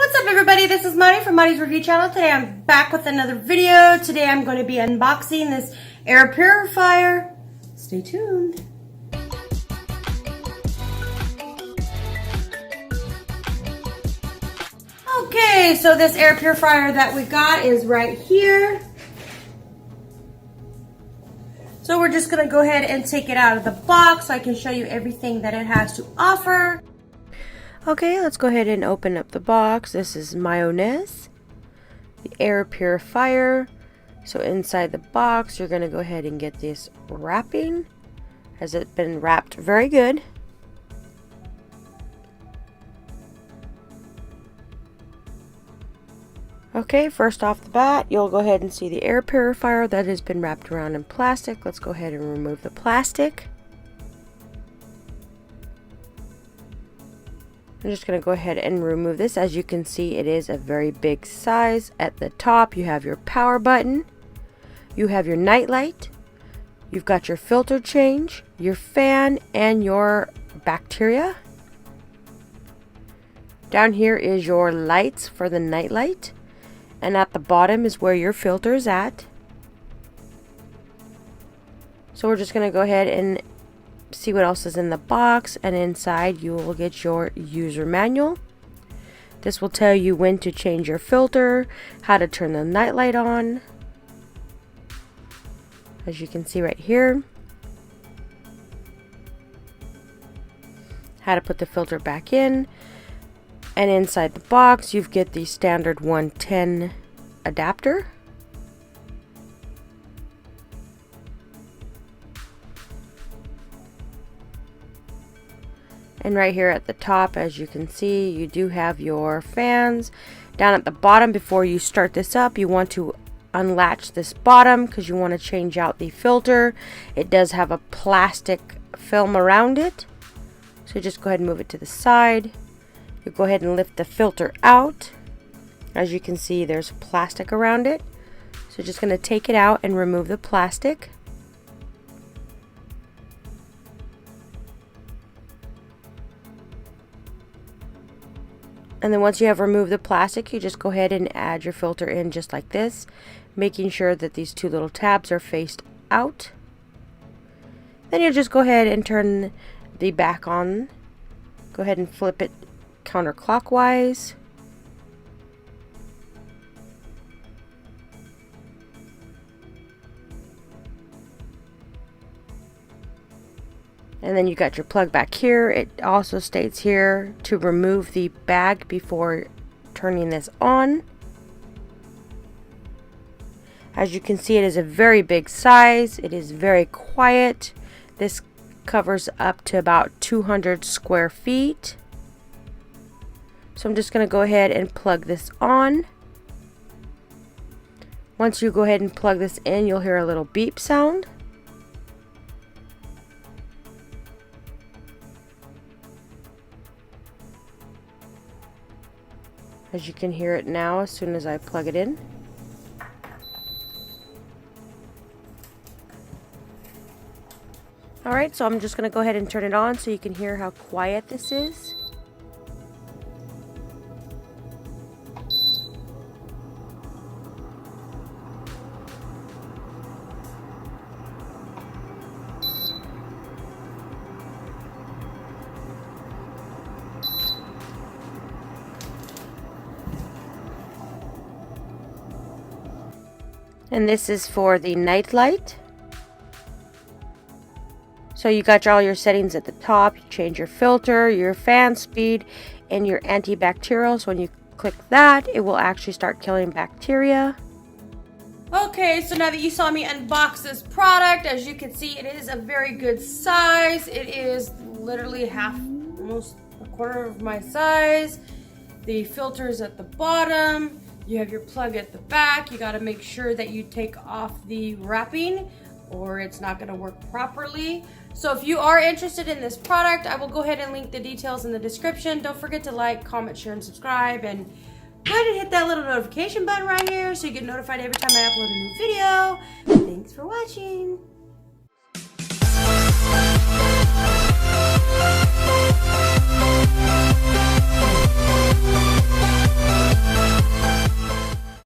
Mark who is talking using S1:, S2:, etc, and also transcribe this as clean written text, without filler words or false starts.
S1: What's up everybody, this is Marty from Marty's Review Channel. Today I'm back with another video. Today I'm going to be unboxing this air purifier. Stay tuned. Okay, so this air purifier that we got is right here. So we're just going to go ahead and take it out of the box so I can show you everything that it has to offer. Okay, let's go ahead and open up the box. This is Myonaz, the air purifier. So inside the box, you're going to go ahead and get this wrapping. Has it been wrapped very good? Okay, first off the bat, you'll go ahead and see the air purifier that has been wrapped around in plastic. Let's go ahead and remove the plastic. I'm just going to go ahead and remove this. As you can see, it is a very big size. At the top, you have your power button. You have your night light. You've got your filter change, your fan, and your bacteria. Down here is your lights for the night light. And at the bottom is where your filter is at. So we're just going to go ahead and see what else is in the box, and inside you will get your user manual. This will tell you when to change your filter, how to turn the night light on, as you can see right here, how to put the filter back in, and inside the box you get the standard 110 adapter. And right here at the top, as you can see, you do have your fans. Down at the bottom, before you start this up, you want to unlatch this bottom because you want to change out the filter. It does have a plastic film around it. So just go ahead and move it to the side. You go ahead and lift the filter out. As you can see, there's plastic around it. So just going to take it out and remove the plastic. And then once you have removed the plastic, you just go ahead and add your filter in just like this, making sure that these two little tabs are faced out. Then you just go ahead and turn the back on. Go ahead and flip it counterclockwise. And then you got your plug back here. It also states here to remove the bag before turning this on. As you can see, it is a very big size. It is very quiet. This covers up to about 200 square feet. So I'm just going to go ahead and plug this on. Once you go ahead and plug this in, you'll hear a little beep sound. As you can hear it now as soon as I plug it in. Alright, so I'm just going to go ahead and turn it on so you can hear how quiet this is. And this is for the night light. So you got all your settings at the top. You change your filter, your fan speed, and your antibacterial. So when you click that, it will actually start killing bacteria. Okay, so now that you saw me unbox this product, as you can see, it is a very good size. It is literally almost a quarter of my size. The filter is at the bottom. You have your plug at the back. You got to make sure that you take off the wrapping or it's not going to work properly. So if you are interested in this product, I will go ahead and link the details in the description. Don't forget to like, comment, share, and subscribe. And go ahead and hit that little notification button right here so you get notified every time I upload a new video. Thanks for watching.